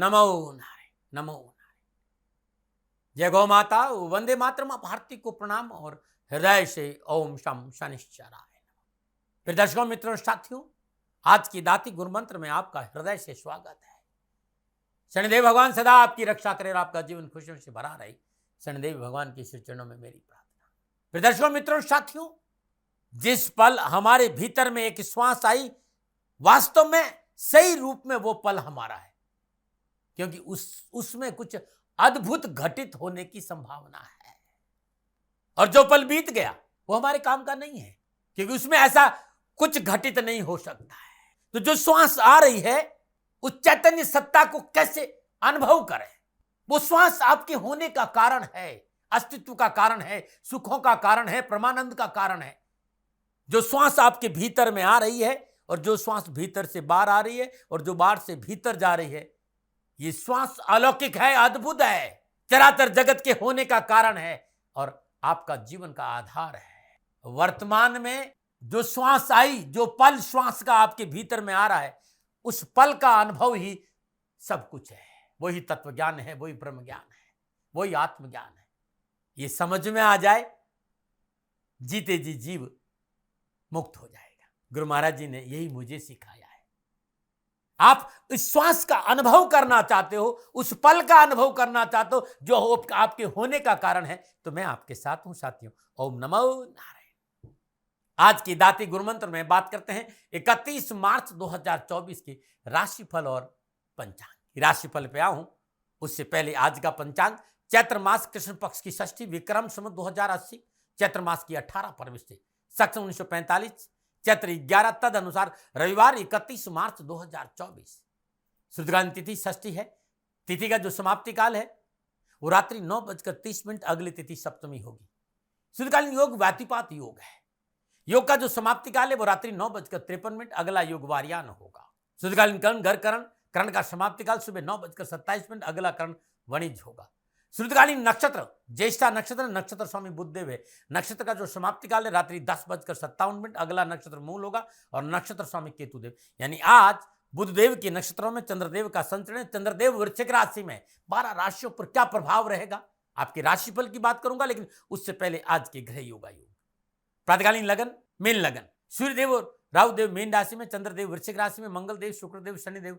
नमो नारायण, नमो नारायण। जय गौ माता, वंदे मातरम। भारती को प्रणाम और हृदय से ओम शम शनिश्चराय। फिर दर्शकों, मित्रों, साथियों, आज की दाती गुरु मंत्र में आपका हृदय से स्वागत है। शनिदेव भगवान सदा आपकी रक्षा करे और आपका जीवन खुशियों से भरा रहे। शनिदेव भगवान की श्री चरणों में मेरी प्रार्थना। फिर दर्शकों, मित्रों, साथियों, जिस पल हमारे भीतर में एक श्वास आई, वास्तव में सही रूप में वो पल हमारा है, क्योंकि उसमें कुछ अद्भुत घटित होने की संभावना है। और जो पल बीत गया वो हमारे काम का नहीं है, क्योंकि उसमें ऐसा कुछ घटित नहीं हो सकता है। तो जो श्वास आ रही है, उस चैतन्य सत्ता को कैसे अनुभव करें। वो श्वास आपके होने का कारण है, अस्तित्व का कारण है, सुखों का कारण है, परमानंद का कारण है। जो श्वास आपके भीतर में आ रही है और जो श्वास भीतर से बाहर आ रही है और जो बाहर से भीतर जा रही है, ये श्वास अलौकिक है, अद्भुत है, चराचर जगत के होने का कारण है और आपका जीवन का आधार है। वर्तमान में जो श्वास आई, जो पल श्वास का आपके भीतर में आ रहा है, उस पल का अनुभव ही सब कुछ है। वही तत्व ज्ञान है, वही ब्रह्म ज्ञान है, वही आत्मज्ञान है। ये समझ में आ जाए, जीते जी जीव मुक्त हो जाएगा। गुरु महाराज जी ने यही मुझे सिखाया है। आप इस श्वास का अनुभव करना चाहते हो, उस पल का अनुभव करना चाहते हो जो आपके होने का कारण है, तो मैं आपके साथ हूं साथियों। ओम नमो नारायण। आज की दाती गुरु मंत्र में बात करते हैं 31 मार्च 2024 की राशिफल और पंचांग। राशिफल पे आऊं उससे पहले आज का पंचांग चैत्र मास कृष्ण पक्ष की षष्ठी, विक्रम संवत 2080, चैत्र मास की 18 परविश से सक 1945, चैत्र 11 तद अनुसार रविवार 31 मार्च 2024। शुद्धकालीन तिथि षष्ठी है। तिथि का जो समाप्ति काल है वो रात्रि 9:30, अगली तिथि सप्तमी होगी। शुद्धकालीन योग व्यातिपात योग है। योग का जो समाप्ति काल है वो रात्रि 9:53, अगला योग वारियान होगा। शुद्धकालीन करण घर करण, करण का समाप्ति काल सुबह 9:27, अगला करण वणिज होगा। शुद्धकालीन नक्षत्र ज्येष्ठा नक्षत्र, नक्षत्र स्वामी बुधदेव है। नक्षत्र का जो समाप्ति काल है रात्रि 10:57, अगला नक्षत्र मूल होगा और नक्षत्र स्वामी केतुदेव। यानी आज बुधदेव के नक्षत्रों में चंद्रदेव का संचरण। चंद्रदेव वृश्चिक राशि में 12 राशियों पर क्या प्रभाव रहेगा, आपके राशिफल की बात करूंगा, लेकिन उससे पहले आज के ग्रह योगा योग। प्रातकालीन लगन मीन लगन, सूर्यदेव और राहुदेव मीन राशि में, चंद्रदेव वृश्चिक राशि में, मंगलदेव शुक्रदेव शनिदेव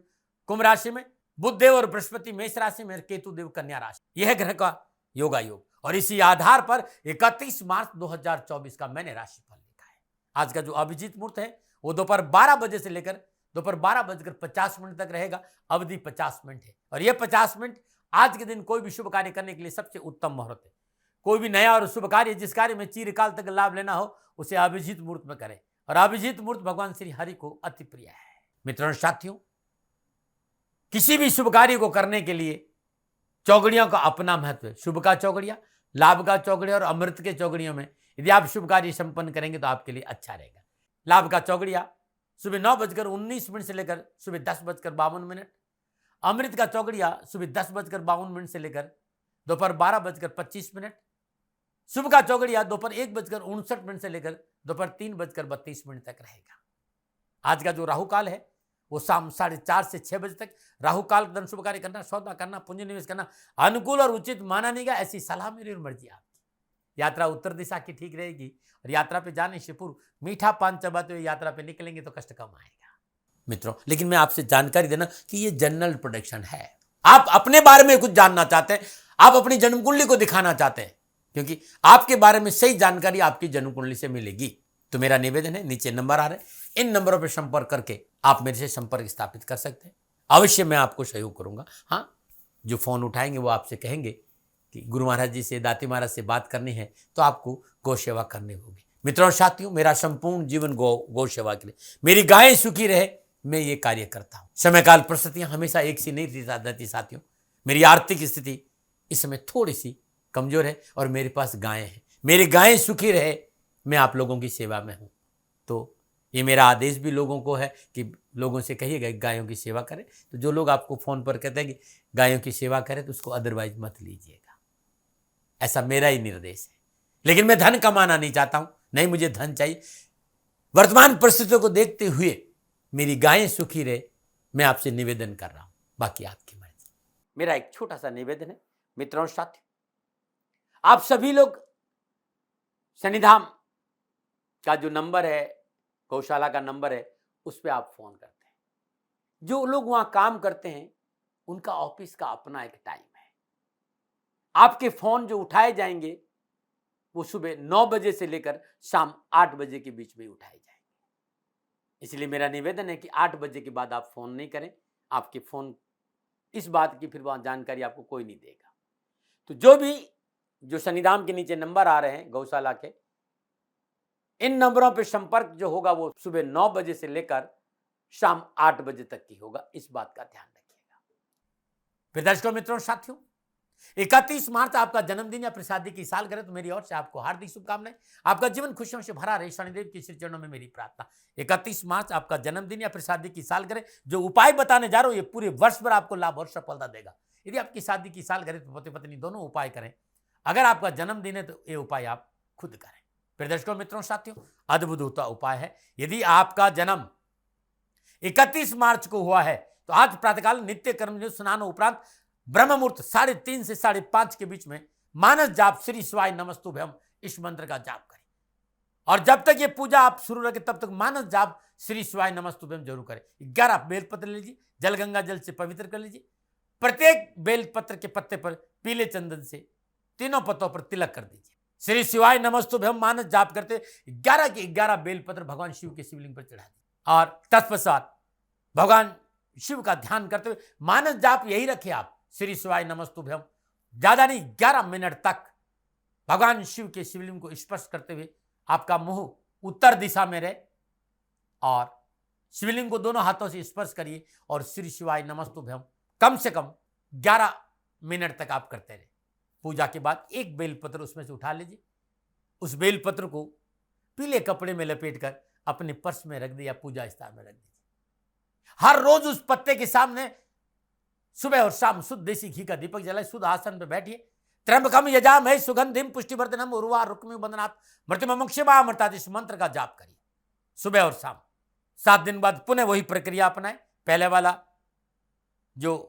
कुंभ राशि में, बुधदेव और बृहस्पति मेष राशि में, केतुदेव कन्या राशि। यह ग्रह का योगा योग। और इसी आधार पर 31 मार्च 2024 का मैंने राशिफल लिखा है। आज का जो अभिजीत मुहूर्त है वो दोपहर 12 बजे से लेकर दोपहर 12:50 तक रहेगा। अवधि 50 मिनट है और यह 50 मिनट आज के दिन कोई भी शुभ कार्य करने के लिए सबसे उत्तम मुहूर्त है। कोई भी नया और शुभ कार्य, जिस कार्य में चिरकाल तक लाभ लेना हो, उसे अभिजीत मुहूर्त में करें। और अभिजीत मुहूर्त भगवान श्री हरि को अति प्रिय है। मित्रों साथियों, किसी भी शुभ कार्य को करने के लिए चौगड़ियों का अपना महत्व है। शुभ का चौगड़िया, लाभ का चौगड़िया और अमृत के चौगड़ियों में यदि आप शुभ कार्य संपन्न करेंगे तो आपके लिए अच्छा रहेगा। लाभ का चौगड़िया सुबह 9:19 से लेकर सुबह 10:52। अमृत का चौगड़िया सुबह 10:52 से लेकर दोपहर 12:25। शुभ का चौगड़िया दोपहर 1:59 से लेकर दोपहर 3:32 तक रहेगा। आज का जो राहु काल है वो शाम 4:30 से 6 बजे तक। राहु काल धन शुभ कार्य करना, सौदा करना, पूंजी निवेश करना अनुकूल और उचित माना नहीं गया। ऐसी सलाह मेरी और मर्जी आपकी। यात्रा उत्तर दिशा की ठीक रहेगी और यात्रा पे जाने से पूर्व मीठा पान चबाते हुए यात्रा पे निकलेंगे तो कष्ट कम आएगा। मित्रों, लेकिन मैं आपसे जानकारी देना कि ये जनरल प्रोडिक्शन है। आप अपने बारे में कुछ जानना चाहते हैं, आप अपनी जन्म कुंडली को दिखाना चाहते हैं, क्योंकि आपके बारे में सही जानकारी आपकी जन्म कुंडली से मिलेगी। तो मेरा निवेदन है, नीचे नंबर आ रहे हैं, इन नंबरों पर संपर्क करके आप मेरे से संपर्क स्थापित कर सकते हैं। अवश्य मैं आपको सहयोग करूंगा। हाँ, जो फोन उठाएंगे वो आपसे कहेंगे कि गुरु महाराज जी से, दाती महाराज से बात करनी है तो आपको गौ सेवा करनी होगी। मित्रों और साथियों, मेरा संपूर्ण जीवन गौ सेवा के लिए, मेरी गायें सुखी रहे, मैं ये कार्य करता हूँ। समय काल परिस्थितियां हमेशा एक सी नहीं रहती साथियों। मेरी आर्थिक स्थिति इस समय थोड़ी सी कमजोर है और मेरे पास गायें हैं। मेरी गायें सुखी रहे, मैं आप लोगों की सेवा में हूँ। तो ये मेरा आदेश भी लोगों को है कि लोगों से कहिएगा गायों की सेवा करें। तो जो लोग आपको फ़ोन पर कहते हैं कि गायों की सेवा करें, तो उसको अदरवाइज मत लीजिएगा। ऐसा मेरा ही निर्देश है। लेकिन मैं धन कमाना नहीं चाहता हूँ, नहीं मुझे धन चाहिए। वर्तमान परिस्थितियों को देखते हुए मेरी गायें सुखी रहे, मैं आपसे निवेदन कर रहा हूँ। बाकी आपकी मर्जी। मेरा एक छोटा सा निवेदन है मित्रों और साथियों, आप सभी लोग शनिधाम का जो नंबर है, गौशाला का नंबर है, उस पर आप फोन करते हैं। जो लोग वहां काम करते हैं उनका ऑफिस का अपना एक टाइम है। आपके फोन जो उठाए जाएंगे वो सुबह 9 बजे से लेकर शाम 8 बजे के बीच में उठाए जाएंगे। इसलिए मेरा निवेदन है कि 8 बजे के बाद आप फोन नहीं करें। आपके फोन इस बात की फिर वहां जानकारी आपको कोई नहीं देगा। तो जो शनिधाम के नीचे नंबर आ रहे हैं गौशाला के, इन नंबरों पर संपर्क जो होगा वो सुबह 9 बजे से लेकर शाम 8 बजे तक की होगा। इस बात का ध्यान रखिएगा। फिर दर्शकों, मित्रों, साथियों, 31 मार्च आपका जन्मदिन या फिर शादी की सालगिरह, तो मेरी ओर से आपको हार्दिक शुभकामनाएं। आपका जीवन खुशियों से भरा रहे, शनिदेव के श्री चरणों में मेरी प्रार्थना। 31 मार्च आपका जन्मदिन या फिर शादी की सालगिरह, जो उपाय बताने जा रहा हूं ये पूरे वर्ष भर आपको लाभ और सफलता देगा। यदि आपकी शादी की सालगिरह तो पति पत्नी दोनों उपाय करें। अगर आपका जन्मदिन है तो ये उपाय आप खुद करें। फिर दर्शकों, मित्रों, साथियों, अद्भुत होता उपाय है। यदि आपका जन्म 31 मार्च को हुआ है तो आज प्रातःकाल नित्य कर्म स्नान उपरांत ब्रह्म मुहूर्त 3:30 से 5:30 के बीच में मानस जाप श्री शिवाय नमस्तुभ्यम इस मंत्र का जाप करें। और जब तक ये पूजा आप शुरू रखें तब तक मानस जाप श्री शिवाय नमस्तुभ्यम जरूर करें। 11 बेलपत्र लीजिए, जल गंगा जल से पवित्र कर लीजिए। प्रत्येक बेलपत्र के पत्ते पर पीले चंदन से तीनों पत्तों पर तिलक कर दीजिए। श्री शिवाय नमस्तुभ्यम मानस जाप करते 11 के 11 बेलपत्र भगवान शिव के शिवलिंग पर चढ़ा दीजिए। और तत्पश्चात भगवान शिव का ध्यान करते हुए मानस जाप यही रखे आप, श्री शिवाय नमस्तुभ्यम, ज्यादा नहीं 11 मिनट तक भगवान शिव के शिवलिंग को स्पर्श करते हुए आपका मुंह उत्तर दिशा में रहे और शिवलिंग को दोनों हाथों से स्पर्श करिए और श्री शिवाय नमस्तुभ्यम कम से कम 11 मिनट तक आप करते रहे। पूजा के बाद एक बेलपत्र उसमें से उठा लीजिए। उस बेलपत्र को पीले कपड़े में लपेटकर अपने पर्स में रख दिए या पूजा स्थान में रख दीजिए। हर रोज उस पत्ते के सामने सुबह और शाम शुद्ध देसी घी का दीपक जलाए, शुद्ध आसन पर बैठिए। त्र्यंबकम यजामहे सुगंधिम पुष्टिवर्धनम उर्वा रुक्मिव बंधनात् मृत्युमुक्षीमामृतात् इस मंत्र का जाप करिए सुबह और शाम। 7 दिन बाद पुनः वही प्रक्रिया अपनाएं। पहले वाला जो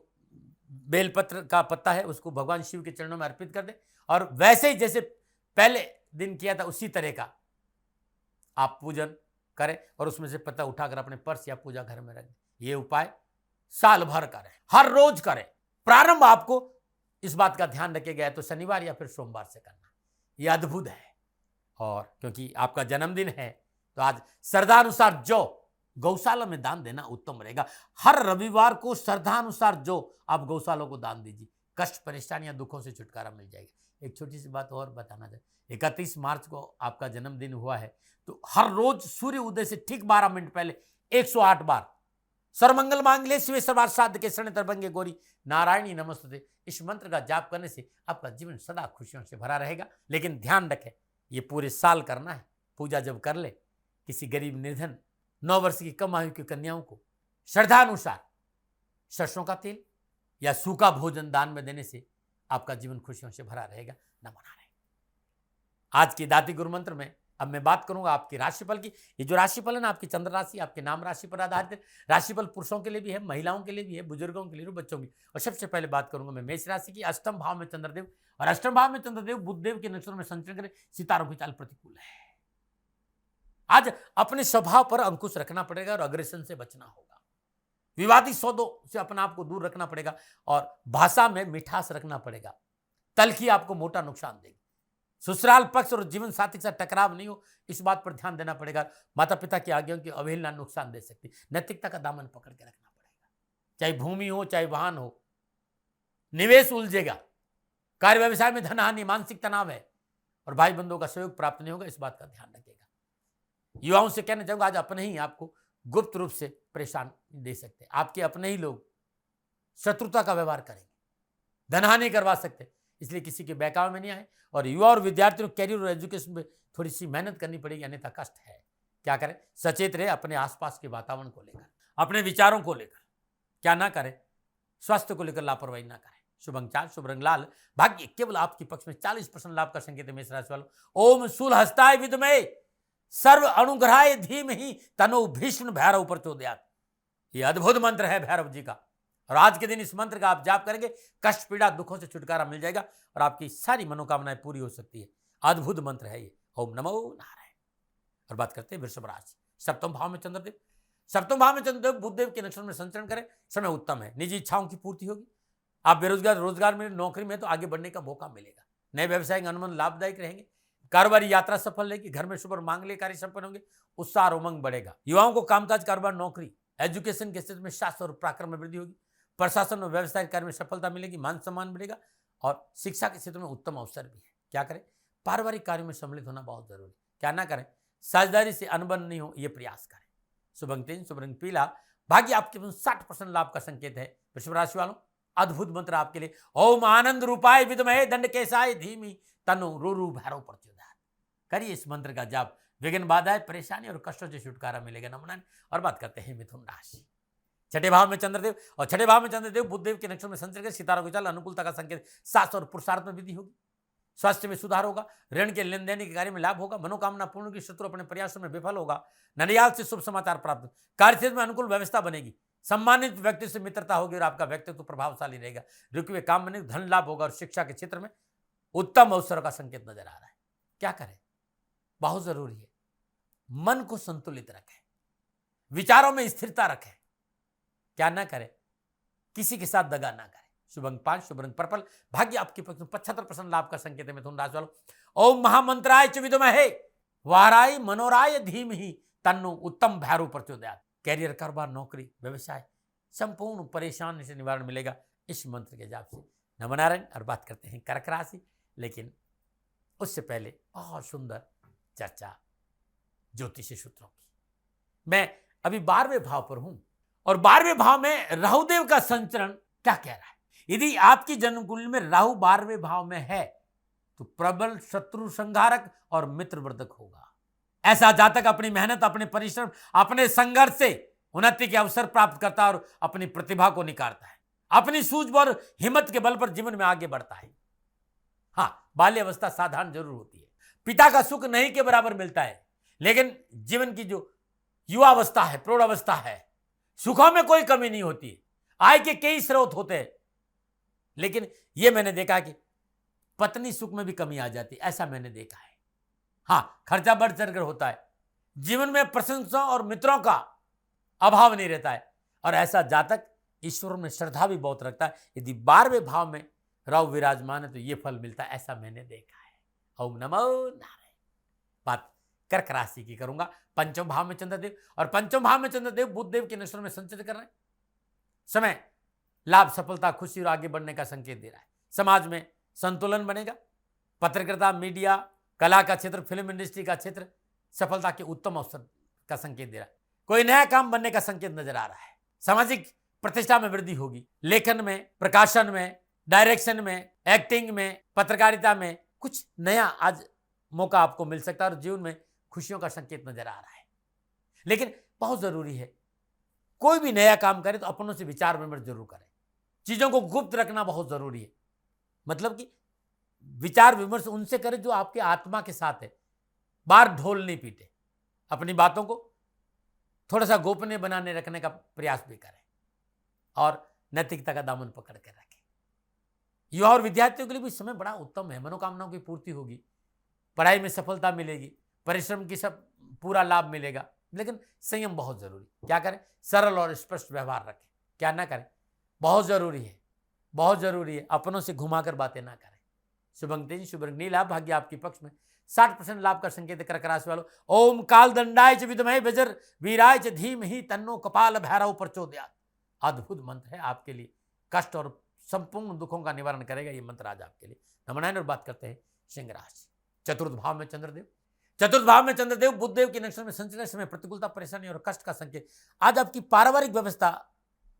बेलपत्र का पत्ता है उसको भगवान शिव के चरणों में अर्पित कर दें और वैसे ही जैसे पहले दिन किया था उसी तरह का आप पूजन करें और उसमें से पत्ता उठाकर अपने पर्स या पूजा घर में रख दें। ये उपाय साल भर करें, हर रोज करें। प्रारंभ आपको इस बात का ध्यान रखे गया तो शनिवार या फिर सोमवार से करना। यह अद्भुत है। और क्योंकि आपका जन्मदिन है तो आज श्रद्धानुसार जो गौशाला में दान देना उत्तम रहेगा। हर रविवार को श्रद्धानुसार जो आप गौशालों को दान दीजिए, कष्ट परेशानियां दुखों से छुटकारा मिल जाएगा। एक छोटी सी बात और बताना चाहते, 31 मार्च को आपका जन्मदिन हुआ है तो हर रोज सूर्य उदय से ठीक 12 मिनट पहले 108 बार सर्वमंगल मांगल्ये शिवे सर्वार्थ साधके शरण्य त्र्यंबके गौरी नारायणी नमस्तुते इस मंत्र का जाप करने से आपका जीवन सदा खुशियों से भरा रहेगा। लेकिन ध्यान रखें, ये पूरे साल करना है। पूजा जब कर ले, किसी गरीब निर्धन 9 वर्ष की कम आयु की कन्याओं को श्रद्धानुसार सरसों का तेल या सूखा भोजन दान में देने से आपका जीवन खुशियों से भरा रहेगा। नमो नारायण। आज की दाती गुरु मंत्र में अब मैं बात करूंगा आपकी राशिफल की। ये जो राशिफल है ना, आपकी चंद्र राशि आपके नाम राशि पर आधारित है। राशिफल पुरुषों के लिए भी है, महिलाओं के लिए भी है, बुजुर्गों के लिए, बच्चों के लिए। और सबसे पहले बात करूंगा मैं मेष राशि की। अष्टम भाव में चंद्रदेव, और अष्टम भाव में चंद्रदेव बुधदेव के नक्षत्र में संचरण करें। सितारों की चाल प्रतिकूल है। आज अपने स्वभाव पर अंकुश रखना पड़ेगा और अग्रेशन से बचना होगा। विवादी सौदों से अपने आप को दूर रखना पड़ेगा और भाषा में मिठास रखना पड़ेगा। तलखी आपको मोटा नुकसान देगी। ससुराल पक्ष और जीवन साथी के साथ टकराव नहीं हो, इस बात पर ध्यान देना पड़ेगा। माता पिता की आज्ञाओं की अवहेलना नुकसान दे सकती। नैतिकता का दामन पकड़ के रखना पड़ेगा। चाहे भूमि हो चाहे वाहन हो, निवेश उलझेगा। कार्य व्यवसाय में धन हानि, मानसिक तनाव है और भाई बंधुओं का सहयोग प्राप्त नहीं होगा। इस बात का ध्यान रखिएगा। युवाओं से कहना चाहूंगा, आज अपने ही आपको गुप्त रूप से परेशान दे सकते हैं। आपके अपने ही लोग शत्रुता का व्यवहार करेंगे, धनहानि करवा सकते हैं। इसलिए किसी के बहकावे में नहीं आए। और युवा और विद्यार्थियों को कैरियर और एजुकेशन में थोड़ी सी मेहनत करनी पड़ेगी, अन्यथा कष्ट है। क्या करें? सचेत रहे अपने आसपास के वातावरण को लेकर, अपने विचारों को लेकर। क्या ना करें? स्वास्थ्य को लेकर लापरवाही ना करें। शुभ अंक 4, शुभ रंग लाल। भाग्य केवल आपके पक्ष में। 40% लाभ का संकेत है मेष राशि वालों। ओम शूलहस्ताय विद्महे सर्व अनुग्रहाय धीमहि तनो भीष्म भैरव प्रचोदयात्। ये अद्भुत मंत्र है भैरव जी का। और आज के दिन इस मंत्र का आप जाप करेंगे, कष्ट पीड़ा दुखों से छुटकारा मिल जाएगा और आपकी सारी मनोकामनाएं पूरी हो सकती है। अद्भुत मंत्र है ये, ओम नमो नारायण। और बात करते हैं वृषभ राशि, सप्तम भाव में चंद्रदेव। सप्तम भाव में चंद्रदेव बुधदेव के नक्षत्र में संचरण करें, समय उत्तम है, निजी इच्छाओं की पूर्ति होगी। आप बेरोजगार, रोजगार में, नौकरी में तो आगे बढ़ने का मौका मिलेगा। नए व्यवसायिक अनुबंध लाभदायक रहेंगे। कारोबारी यात्रा सफल रहेगी। घर में शुभ और मांगलिक कार्य संपन्न होंगे। उत्साह और उमंग बढ़ेगा। युवाओं को कामकाज, कारोबार, नौकरी, एजुकेशन के क्षेत्र में शास्त्र और पराक्रम में वृद्धि होगी। प्रशासन और व्यवसायिक कार्य में सफलता मिलेगी। मान सम्मान मिलेगा और शिक्षा के क्षेत्र में उत्तम अवसर भी है। क्या करें? पारिवारिक कार्यों में सम्मिलित होना बहुत जरूरी है। क्या ना करें? साझेदारी से अनबन नहीं हो, यह प्रयास करें। शुभ अंक 3, शुभ रंग पीला। भाग्य आपके 60% लाभ का संकेत है। वृषभ राशि वालों, अद्भुत मंत्र आपके लिए, ओम आनंद रूपाय विद्महे दंडकेशाय धीमहि तन्नो रुरु भैरव प्रचोदयात्। करिए इस मंत्र का जाप, विघ्न बाधाएं, परेशानी और कष्टों से छुटकारा मिलेगा। नमन। और बात करते हैं मिथुन राशि, छठे भाव में चंद्रदेव और छठे भाव में चंद्रदेव बुधदेव के नक्षत्र में संचरण कर सितारों के चाल, अनुकूलता का संकेत, साहस और पुरुषार्थ में वृद्धि होगी। स्वास्थ्य में सुधार होगा। ऋण के लेन देन के कार्य में लाभ होगा। मनोकामना पूर्ण की, शत्रु अपने प्रयासों में विफल होगा। ननियाल से शुभ समाचार प्राप्त, कार्यक्षेत्र में अनुकूल व्यवस्था बनेगी। सम्मानित व्यक्ति से मित्रता होगी और आपका व्यक्तित्व प्रभावशाली रहेगा। रुके हुए काम बनेगा, धन लाभ होगा और शिक्षा के क्षेत्र में उत्तम अवसरों का संकेत नजर आ रहा है। क्या करें? बहुत जरूरी है, मन को संतुलित रखें, विचारों में स्थिरता रखें। क्या ना करें? किसी के साथ दगा ना करें। शुभ अंक 5, शुभ रंग पर्पल। भाग्य आपके पक्ष में 75% लाभ का संकेत है। मिथुन राशि वालों, ओम महामंत्राय च विद्महे वाराय मनोराय धीमहि तन्नो उत्तम भैरव प्रचोदयात्। कैरियर, कारोबार, नौकरी, व्यवसाय, संपूर्ण परेशानी से निवारण मिलेगा इस मंत्र के जाप से। नमो नारायण। और बात करते हैं कर्क राशि, लेकिन उससे पहले बहुत सुंदर चर्चा ज्योतिषी सूत्रों की। मैं अभी 12वें भाव पर हूं और 12वें भाव में राहुदेव का संचरण क्या कह रहा है। यदि आपकी जन्म कुंडली में राहु 12वें भाव में है तो प्रबल शत्रु संहारक और मित्र वर्धक होगा। ऐसा जातक अपनी मेहनत, अपने परिश्रम, अपने संघर्ष से उन्नति के अवसर प्राप्त करता है और अपनी प्रतिभा को निखारता है। अपनी सूझबूझ और हिम्मत के बल पर जीवन में आगे बढ़ता है। हाँ, बाल्यावस्था साधारण जरूर होती है, पिता का सुख नहीं के बराबर मिलता है, लेकिन जीवन की जो युवावस्था है, प्रौढ़ावस्था है, सुखों में कोई कमी नहीं होती। आय के कई स्रोत होते हैं, लेकिन यह मैंने देखा कि पत्नी सुख में भी कमी आ जाती है। ऐसा मैंने देखा है। हाँ, खर्चा बढ़ चढ़कर होता है। जीवन में प्रशंसा और मित्रों का अभाव नहीं रहता है और ऐसा जातक ईश्वर में श्रद्धा भी बहुत रखता है। यदि 12वें भाव में राहु विराजमान है तो यह फल मिलता है। ऐसा मैंने देखा है। ओम नमो नारायण। बात कर्क राशि की करूंगा। पंचम भाव में चंद्रदेव और पंचम भाव में चंद्रदेव बुधदेव के नक्षत्र में संचरित कर रहे हैं। समय लाभ, सफलता, खुशी और आगे बढ़ने का संकेत दे रहा है। समाज में संतुलन बनेगा। पत्रकारिता, मीडिया, कला का क्षेत्र, फिल्म इंडस्ट्री का क्षेत्र सफलता के उत्तम अवसर का संकेत दे रहा है। कोई नया काम बनने का संकेत नजर आ रहा है। सामाजिक प्रतिष्ठा में वृद्धि होगी। लेखन में, प्रकाशन में, डायरेक्शन में, एक्टिंग में, पत्रकारिता में कुछ नया आज मौका आपको मिल सकता है और जीवन में खुशियों का संकेत नजर आ रहा है। लेकिन बहुत जरूरी है, कोई भी नया काम करे तो अपनों से विचार विमर्श जरूर करें। चीजों को गुप्त रखना बहुत जरूरी है। मतलब कि विचार विमर्श उनसे करें जो आपके आत्मा के साथ है। बार ढोल नहीं पीटे। अपनी बातों को थोड़ा सा गोपनीय बनाने रखने का प्रयास भी करें और नैतिकता का दामन पकड़ कर रखें। युवा और विद्यार्थियों के लिए भी समय बड़ा उत्तम है। मनोकामनाओं की पूर्ति होगी, पढ़ाई में सफलता मिलेगी, परिश्रम की सब पूरा लाभ मिलेगा। लेकिन संयम बहुत जरूरी। क्या करें? सरल और स्पष्ट व्यवहार रखें। क्या ना करें? बहुत जरूरी है, बहुत जरूरी है। अपनों से घुमाकर बातें ना करें। शुभ अंक 3, शुभ रंग नीला। भाग्य आपके पक्ष में 60% लाभ का संकेत है। कर्क राशि वालों, ओम काल दंडाय च विद्महे वज्र वीराय च धीमहि तन्नो कपाल भैरव प्रचोदयात्। अद्भुत मंत्र है आपके लिए। कष्ट और संपूर्ण दुखों का निवारण करेगा ये मंत्र आज आपके लिए। नमनायन। और बात करते हैं सिंह राशि, चतुर्थ भाव में चंद्रदेव। चतुर्थ भाव में चंद्रदेव बुधदेव के नक्षत्र में संचरण समय प्रतिकूलता, परेशानी और कष्ट का संकेत। आज आपकी पारिवारिक व्यवस्था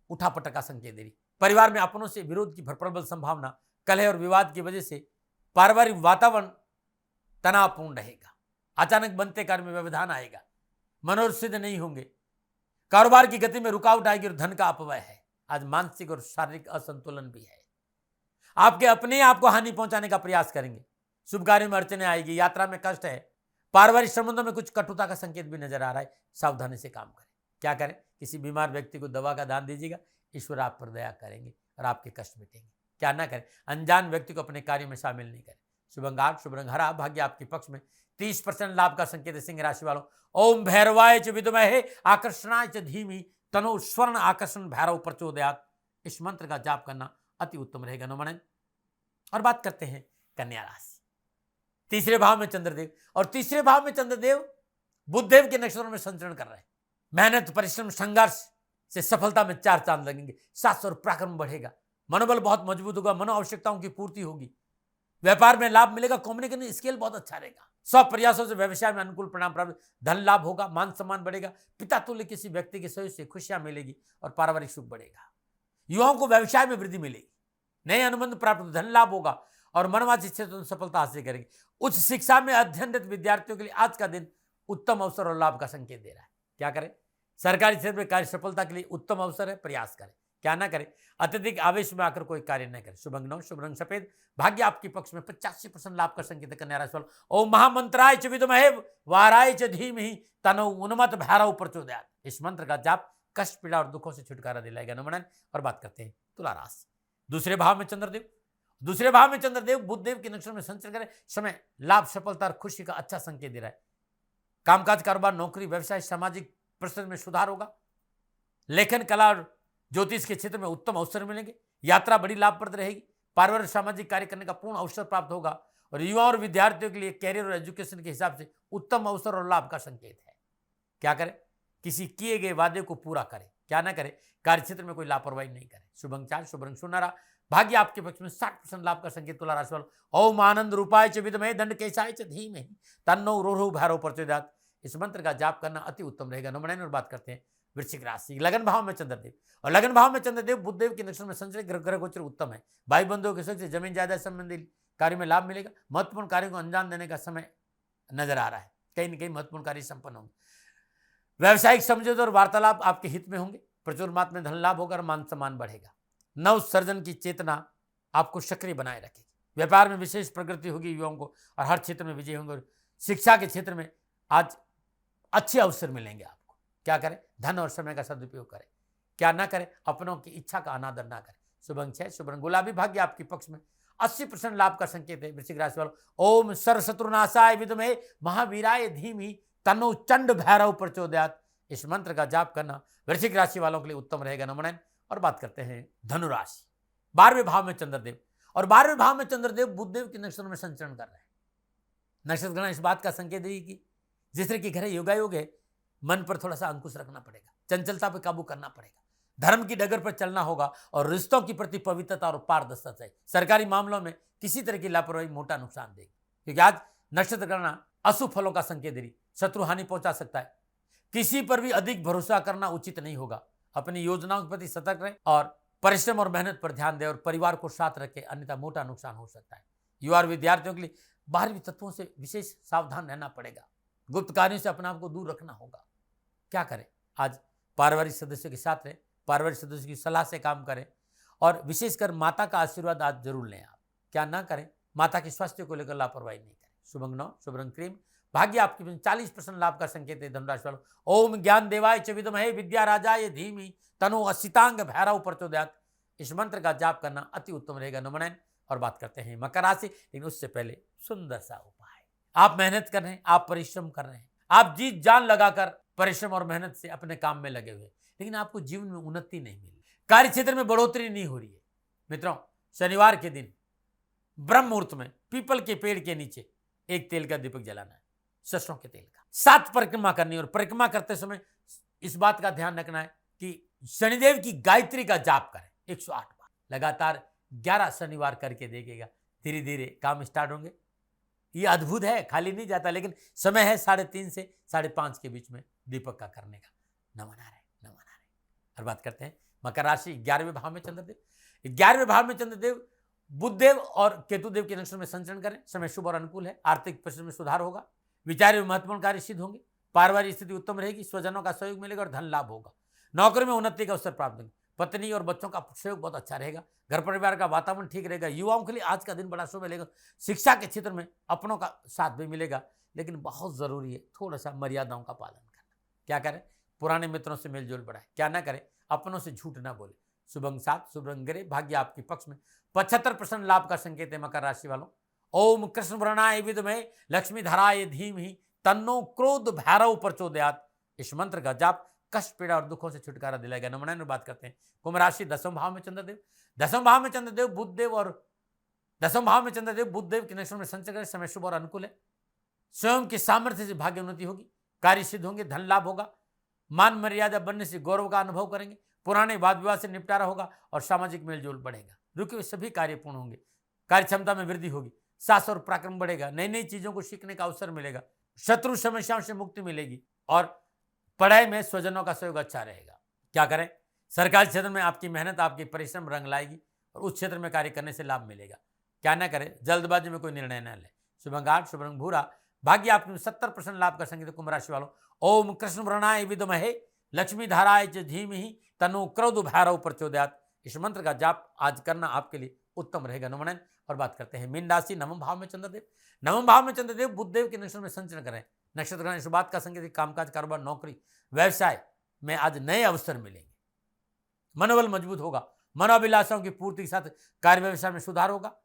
उठापटक का संकेत दे रही। परिवार में अपनों से विरोध की प्रबल संभावना, कलह और विवाद की वजह से पारिवारिक वातावरण तनावपूर्ण रहेगा। अचानक बनते कार्य में व्यवधान आएगा। मनोरथ सिद्ध नहीं होंगे। कारोबार की गति में रुकावट आएगी और धन का अपव्यय है। आज मानसिक और शारीरिक असंतुलन भी है। आपके अपने आप को हानि पहुंचाने का प्रयास करेंगे। शुभ कार्यों में अड़चने आएगी। यात्रा में कष्ट है। पारिवारिक संबंधों में कुछ कटुता का संकेत भी नजर आ रहा है। सावधानी से काम करें। क्या करें? किसी बीमार व्यक्ति को दवा का दान दीजिएगा। ईश्वर आप पर दया करेंगे और आपके कष्ट मिटेंगे। क्या ना करें, अनजान व्यक्ति को अपने कार्य में शामिल नहीं करें। शुभ अंक 8, शुभ रंग हरा, भाग्य आपके पक्ष में। 30% लाभ का संकेत है सिंह राशि वालों। ओम भैरवाय च विद्महे आकर्षणाय च धीमहि तनो स्वर्ण आकर्षण भैरव प्रचोदयात्। इस मंत्र का जाप करना अति उत्तम रहेगा। नमन। और बात करते हैं कन्या राशि। तीसरे भाव में चंद्रदेव, और तीसरे भाव में चंद्रदेव बुधदेव के नक्षत्रों में संचरण कर रहे हैं। मेहनत, परिश्रम, संघर्ष से सफलता में 4 चांद लगेंगे। साहस और पराक्रम बढ़ेगा। मनोबल बहुत मजबूत होगा। मनो आवश्यकताओं की पूर्ति होगी। व्यापार में लाभ मिलेगा। कम्युनिकेशन स्किल बहुत अच्छा रहेगा। 100 प्रयासों से व्यवसाय में अनुकूल परिणाम प्राप्त, धन लाभ होगा, मान सम्मान बढ़ेगा। पिता तुल्य किसी व्यक्ति के सहयोग से खुशियां मिलेगी और पारिवारिक सुख बढ़ेगा। युवाओं को व्यवसाय में वृद्धि मिलेगी। नए अनुबंध प्राप्त, धन लाभ होगा और मनवांछित क्षेत्र में सफलता हासिल करेंगे। उच्च शिक्षा में अध्ययनरत विद्यार्थियों के लिए आज का दिन उत्तम अवसर और लाभ का संकेत दे रहा है। क्या करें, सरकारी क्षेत्र में कार्य सफलता के लिए उत्तम अवसर है, प्रयास करें। क्या ना करें, अत्यधिक आवेश में आकर कोई कार्य न करें। शुभ अंक 9, शुभ रंग सफेद, भाग्य आपके पक्ष में। 85% लाभ का संकेत है कन्या राशि वालों। ओम महामंत्राय च विद्महे वाराय च धीमहि तनो उन्मत्त भैरव प्रचोदयात्। इस मंत्र का जाप कष्ट, पीड़ा और दुखों से छुटकारा दिलाएगा। नमन। और बात करते हैं तुला राशि। दूसरे भाव में चंद्रदेव, दूसरे भाव में चंद्रदेव बुधदेव के नक्षत्र में संचरण करें। समय लाभ, सफलता और खुशी का अच्छा संकेत दे रहा है। कामकाज, कारोबार, नौकरी, व्यवसाय, सामाजिक परिस्थिति में सुधार होगा। लेखन, कला और ज्योतिष के क्षेत्र में उत्तम अवसर मिलेंगे। यात्रा बड़ी लाभप्रद रहेगी। पारिवारिक सामाजिक कार्य करने का पूर्ण अवसर प्राप्त होगा और युवा और विद्यार्थियों के लिए कैरियर और एजुकेशन के हिसाब से उत्तम अवसर और लाभ का संकेत है। क्या करें, किसी किए गए वादे को पूरा करें। क्या ना करें, कार्य क्षेत्र में कोई लापरवाही नहीं करें। शुभ अंक 4, शुभ रंग सुनहरा, भाग्य आपके पक्ष में। 60% लाभ का संकेत तुला राशि वालों। ओम आनंद रूपाय च विद्महे दंड केशाय च धीमहि तन्नो रोरु भैरव प्रचोदयात्। इस मंत्र का जाप करना अति उत्तम रहेगा। नमन। और बात करते हैं वृश्चिक राशि। लगन भाव में चंद्रदेव, और लगन भाव में चंद्रदेव बुधदेव के नक्षत्र में संचरित ग्रह गोचर उत्तम है। भाई बंधुओं के से जमीन जायदाद संबंधी कार्य में लाभ मिलेगा। महत्वपूर्ण कार्यों को अंजाम देने का समय नजर आ रहा है। कहीं न कहीं महत्वपूर्ण कार्य संपन्न होंगे। व्यावसायिक समझौते और वार्तालाप आपके हित में होंगे। प्रचुर मात्रा में धन लाभ होगा और मान सम्मान बढ़ेगा। नव सर्जन की चेतना आपको सक्रिय बनाए रखेगी। व्यापार में विशेष प्रगति होगी युवाओं को और हर क्षेत्र में विजय होंगे। शिक्षा के क्षेत्र में आज अच्छे अवसर मिलेंगे आपको। क्या करें, धन और समय का सदुपयोग करें। क्या ना करें, अपनों की इच्छा का अनादर ना करें। शुभ अंक 6, शुभ रंग गुलाबी, भाग्य आपके पक्ष में। 80% लाभ का संकेत है वृश्चिक राशि वालों। ओम सर्वशत्रुनाशाय विद्महे महावीराय धीमहि तन्नो चंड भैरव प्रचोदयात्। इस मंत्र का जाप करना वृश्चिक राशि वालों के लिए उत्तम रहेगा। नमन। और बात करते हैं धनु राशि। 12वें भाव में चंद्रदेव, और 12वें भाव में चंद्रदेव बुधदेव के नक्षत्र में संचरण कर रहे हैं। नक्षत्र गणना इस बात का संकेत देगी कि जिस तरह की घर योगायोग है, मन पर थोड़ा सा अंकुश रखना पड़ेगा। चंचलता पर काबू करना पड़ेगा। धर्म की डगर पर चलना होगा और रिश्तों की प्रति पवित्रता और पारदर्शिता चाहिए। सरकारी मामलों में किसी तरह की लापरवाही मोटा नुकसान देगी, क्योंकि आज नक्षत्र गणना अशुभ फलों का संकेत दे रही। शत्रु हानि पहुंचा सकता है। किसी पर भी अधिक भरोसा करना उचित नहीं होगा। अपनी योजनाओं के प्रति सतर्क रहें और परिश्रम और मेहनत पर ध्यान दें और परिवार को साथ रखें, अन्यथा मोटा नुकसान हो सकता है। युवा और विद्यार्थियों के लिए बाहरी तत्वों से विशेष सावधान रहना पड़ेगा। गुप्त कार्यों से अपने आप को दूर रखना होगा। क्या करें, आज पारिवारिक सदस्यों के साथ रहें, पारिवारिक सदस्यों की सलाह से काम करें और विशेषकर माता का आशीर्वाद आज जरूर लें आप। क्या ना करें, माता के स्वास्थ्य को लेकर लापरवाही नहीं करें। शुभ अंक 9, शुभ रंग क्रीम, भाग्य आपके 40% लाभ का संकेत है धनुराशि वालों। ओम ज्ञान देवाय च विद्महे विद्या राजाय धीमहि तनो असितांग भैरव प्रचोदयात्। इस मंत्र का जाप करना अति उत्तम रहेगा। नमन। और बात करते हैं मकर राशि। लेकिन उससे पहले सुंदर सा उपाय। आप मेहनत कर रहे हैं, आप परिश्रम कर रहे हैं, आप जीत जान लगाकर परिश्रम और मेहनत से अपने काम में लगे हुए, लेकिन आपको जीवन में उन्नति नहीं मिली, कार्य क्षेत्र में बढ़ोतरी नहीं हो रही है। मित्रों, शनिवार के दिन ब्रह्म मुहूर्त में पीपल के पेड़ के नीचे एक तेल का दीपक जलाना है, सरसों के तेल का। 7 परिक्रमा करनी है और परिक्रमा करते समय इस बात का ध्यान रखना है कि शनिदेव की गायत्री का जाप करें 108 बार। लगातार 11 शनिवार करके देखिएगा, धीरे धीरे काम स्टार्ट होंगे। ये अद्भुत है, खाली नहीं जाता, लेकिन समय है 3:30 से 5:30 के बीच में दीपक का करने का। नमन आ रहे, नमन आ रहे। और बात करते हैं मकर राशि। 11वें भाव में चंद्रदेव, 11वें भाव में चंद्रदेव बुधदेव और केतुदेव के नक्षत्र में संचरण करें। समय शुभ और अनुकूल है। आर्थिक परिस्थिति में सुधार होगा। विचार में महत्वपूर्ण कार्य सिद्ध होंगे। पारिवारिक स्थिति उत्तम रहेगी। स्वजनों का सहयोग मिलेगा और धन लाभ होगा। नौकरी में उन्नति का अवसर प्राप्त होंगे। पत्नी और बच्चों का सहयोग बहुत अच्छा रहेगा। घर परिवार का वातावरण ठीक रहेगा। युवाओं के लिए आज का दिन बड़ा शुभ मिलेगा। शिक्षा के क्षेत्र में अपनों का साथ भी मिलेगा, लेकिन बहुत जरूरी है थोड़ा सा मर्यादाओं का पालन करना। क्या करें, पुराने मित्रों से मेलजोल बढ़ाए। क्या ना करें, अपनों से झूठ ना बोले। शुभ अंक 7, शुभ रंग ग्रे, भाग्य आपके पक्ष में। 75% लाभ का संकेत है मकर राशि वालों। ओम कृष्ण वर्णाय विद्महे लक्ष्मी धराय धीमहि तन्नो क्रोध भैरव प्रचोदयात्। इस मंत्र का जाप कष्ट, पीड़ा और दुखों से छुटकारा दिलाएगा। नमूना में बात करते हैं कुंभ राशि, 10वें भाव में चंद्रदेव। 10वें भाव में चंद्रदेव बुधदेव और 10वें भाव में चंद्रदेव बुधदेव के नक्षत्र में संचरण करें, समय शुभ और अनुकूल है। स्वयं के सामर्थ्य से भाग्य उन्नति होगी, कार्य सिद्ध होंगे, धन लाभ होगा, मान मर्यादा बनने से गौरव का अनुभव करेंगे, पुराने वाद विवाद से निपटारा होगा और सामाजिक मेलजोल बढ़ेगा। रुके हुए सभी कार्य पूर्ण होंगे, कार्य क्षमता में वृद्धि होगी, साहस और पराक्रम बढ़ेगा, नई नई चीजों को सीखने का अवसर मिलेगा, शत्रु समस्याओं से मुक्ति मिलेगी और पढ़ाई में स्वजनों का सहयोग अच्छा रहेगा। क्या करें? सरकारी क्षेत्र में आपकी मेहनत, आपकी परिश्रम रंग लाएगी और उस क्षेत्र में कार्य करने से लाभ मिलेगा। क्या ना करें? जल्दबाजी में कोई निर्णय न ले। शुभ अंक 8, शुभ रंग भूरा, भाग्य आपके 70% लाभ का संकेत कुंभ राशि वालों। ओम कृष्ण वर्णाय विद्महे लक्ष्मी धाराय च धीमहि तन्नो क्रोध भैरव प्रचोदयात्। इस मंत्र का जाप आज करना आपके लिए उत्तम रहेगा। नमन और बात करते हैं मीन राशि, 9वें भाव में चंद्रदेव। 9वें भाव में चंद्रदेव बुधदेव के नक्षत्र में संचरण करें। नक्षत्र इस बात का संकेत कामकाज, कारोबार, नौकरी, व्यवसाय में आज नए अवसर मिलेंगे, मनोबल मजबूत होगा, मनोभिलाषाओं की पूर्ति के साथ कार्य व्यवसाय में सुधार होगा,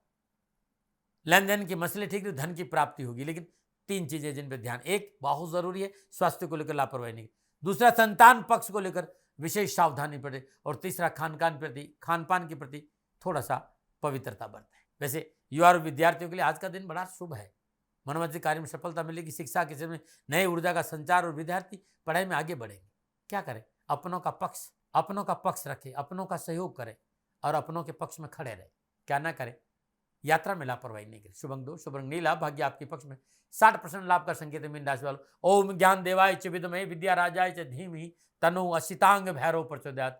लेन देन के मसले ठीक, धन की प्राप्ति होगी। लेकिन 3 चीजें जिन पर ध्यान, एक बहुत जरूरी है, स्वास्थ्य को लेकर लापरवाही नहीं, दूसरा संतान पक्ष को लेकर विशेष सावधानी पड़े और तीसरा खानपान के प्रति थोड़ा सा पवित्रता बरतें। वैसे युवा और विद्यार्थियों के लिए आज का दिन बड़ा शुभ है, मनोवांछित कार्य में सफलता मिलेगी, शिक्षा के क्षेत्र में नए ऊर्जा का संचार और विद्यार्थी पढ़ाई में आगे बढ़ेंगे। क्या करें? अपनों का पक्ष रखें, अपनों का सहयोग करें और अपनों के पक्ष में खड़े रहे। क्या ना करें? यात्रा में लापरवाही नहीं करें। शुभ अंक 2, शुभ रंग नीला, भाग्य आपके पक्ष में। 60% लाभ का संकेत है मीन राशि वालों। ओम ज्ञान देवाय च विद्महे विद्या राजाय च धीमहि तन्नो असितांग भैरव प्रचोदयात्।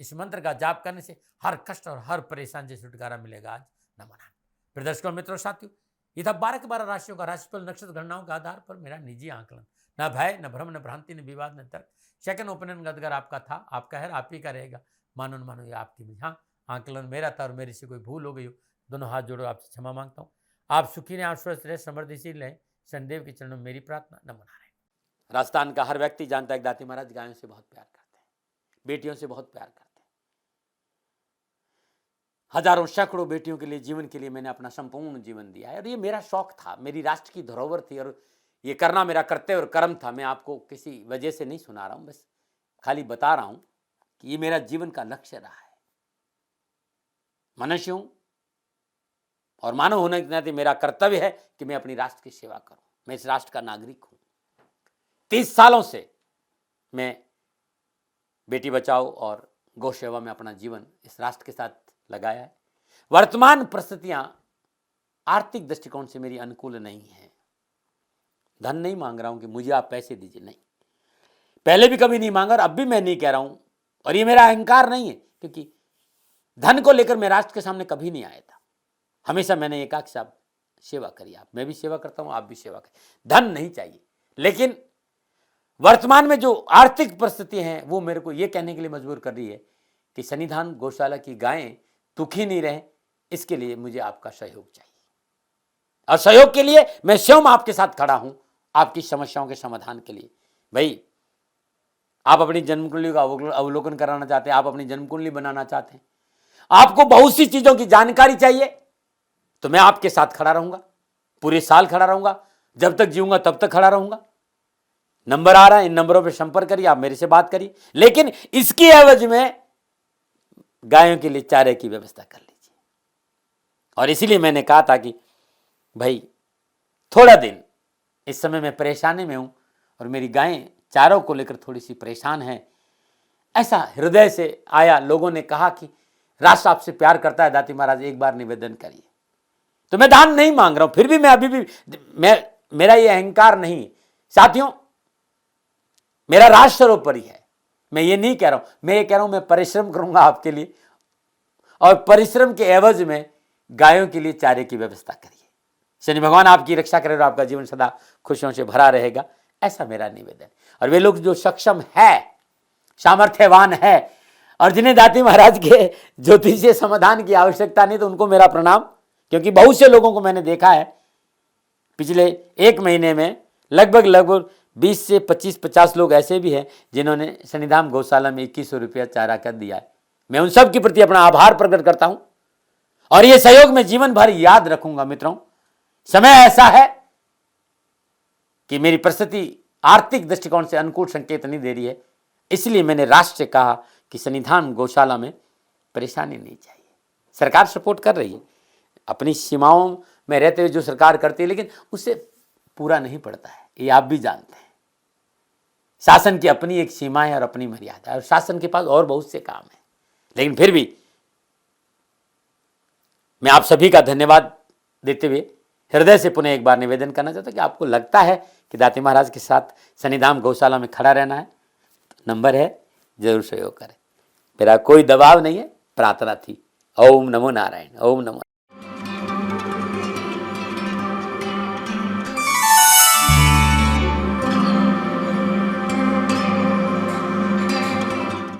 इस मंत्र का जाप करने से हर कष्ट और हर परेशानी से छुटकारा मिलेगा। आज नमन। प्रदर्शकों, मित्रों, साथियों, ये था 12 के 12 राशियों का राशिफल नक्षत्र गणनाओं के आधार पर मेरा निजी आकलन। न भय, न भ्रम, न भ्रांति, न विवाद, न तर्क। सेकंड ओपिनियन गदगर आपका था, आपका है, आप ही का रहेगा। मानो न मानो ये आपकी भी। हाँ, आकलन मेरा था और मेरे से कोई भूल हो गई हो, दोनों हाथ जोड़ो, आपसे क्षमा मांगता हूँ। आप सुखी रहें, आप स्वस्थ रहे, समृद्धिशील रहें, शनिदेव के चरणों में मेरी प्रार्थना। नमन। राजस्थान का हर व्यक्ति जानता है कि दाती महाराज गायों से बहुत प्यार करते हैं, बेटियों से बहुत प्यार करते हैं। हजारों सैकड़ों बेटियों के लिए, जीवन के लिए मैंने अपना संपूर्ण जीवन दिया है और ये मेरा शौक था, मेरी राष्ट्र की धरोहर थी और ये करना मेरा कर्तव्य और कर्म था। मैं आपको किसी वजह से नहीं सुना रहा हूं, बस खाली बता रहा हूं कि ये मेरा जीवन का लक्ष्य रहा है। मनुष्य हूं और मानव होने के नाते मेरा कर्तव्य है कि मैं अपनी राष्ट्र की सेवा करूं। मैं इस राष्ट्र का नागरिक हूं। 30 सालों से मैं बेटी बचाओ और गौ सेवा में अपना जीवन इस राष्ट्र के साथ लगाया है। वर्तमान परिस्थितियां आर्थिक दृष्टिकोण से मेरी अनुकूल नहीं है। धन नहीं मांग रहा हूं कि मुझे आप पैसे दीजिए, नहीं, पहले भी कभी नहीं मांगा और अब भी मैं नहीं कह रहा हूं और ये मेरा अहंकार नहीं है, क्योंकि धन को लेकर मैं राष्ट्र के सामने कभी नहीं आया था। हमेशा मैंने ये कहा कि साहब सेवा करिए, आप, मैं भी सेवा करता हूं, आप भी सेवा करिए, धन नहीं चाहिए। लेकिन वर्तमान में जो आर्थिक परिस्थिति हैं वो मेरे को ये कहने के लिए मजबूर कर रही है कि सन्निधान गौशाला की गायें दुखी नहीं रहे, इसके लिए मुझे आपका सहयोग चाहिए और सहयोग के लिए मैं स्वयं आपके साथ खड़ा हूं, आपकी समस्याओं के समाधान के लिए। भाई, आप अपनी जन्म कुंडली का अवलोकन कराना चाहते हैं, आप अपनी जन्म कुंडली बनाना चाहते हैं, आपको बहुत सी चीजों की जानकारी चाहिए, तो मैं आपके साथ खड़ा रहूंगा, पूरे साल खड़ा रहूंगा, जब तक जीऊंगा तब तक खड़ा रहूंगा। नंबर आ रहा है, इन नंबरों पे संपर्क करिए, आप मेरे से बात करिए, लेकिन इसकी एवज में गायों के लिए चारे की व्यवस्था कर लीजिए। और इसीलिए मैंने कहा था कि भाई थोड़ा दिन इस समय मैं परेशानी में हूं और मेरी गायें चारों को लेकर थोड़ी सी परेशान हैं। ऐसा हृदय से आया, लोगों ने कहा कि राष्ट्र आपसे प्यार करता है दाती महाराज, एक बार निवेदन करिए। तो मैं दान नहीं मांग रहा हूं, फिर भी मैं अभी भी मेरा ये अहंकार नहीं। साथियों, मेरा राष्ट्र सर्वोपरि है। मैं ये नहीं कह रहा हूं, मैं ये कह रहा हूं मैं परिश्रम करूंगा आपके लिए और परिश्रम के एवज में गायों के लिए चारे की व्यवस्था करिए। शनि भगवान आपकी रक्षा करे और आपका जीवन सदा खुशियों से भरा रहेगा, ऐसा मेरा निवेदन। और वे लोग जो सक्षम है, सामर्थ्यवान है और जिन्हें दाती महाराज के ज्योतिषीय समाधान की आवश्यकता नहीं, तो उनको मेरा प्रणाम। क्योंकि बहुत से लोगों को मैंने देखा है पिछले 1 महीने में, लगभग 20 से 25-50 लोग ऐसे भी हैं जिन्होंने सन्निधान गौशाला में 2100 रुपया चारा कर दिया है। मैं उन सब के प्रति अपना आभार प्रकट करता हूं और ये सहयोग मैं जीवन भर याद रखूंगा। मित्रों, समय ऐसा है कि मेरी परिस्थिति आर्थिक दृष्टिकोण से अनुकूल संकेत नहीं दे रही है, इसलिए मैंने राष्ट्र से कहा कि सन्निधान गौशाला में परेशानी नहीं चाहिए। सरकार सपोर्ट कर रही है, अपनी सीमाओं में रहते हुए जो सरकार करती है, लेकिन उससे पूरा नहीं पड़ता है, ये आप भी जानते हैं। शासन की अपनी एक सीमा है और अपनी मर्यादा है, और शासन के पास और बहुत से काम है। लेकिन फिर भी मैं आप सभी का धन्यवाद देते हुए हृदय से पुनः एक बार निवेदन करना चाहता हूं कि आपको लगता है कि दाती महाराज के साथ सन्निधान गौशाला में खड़ा रहना है, तो नंबर है, जरूर सहयोग करें। मेरा कोई दबाव नहीं है, प्रार्थना थी। ओम नमो नारायण। ओम नमो।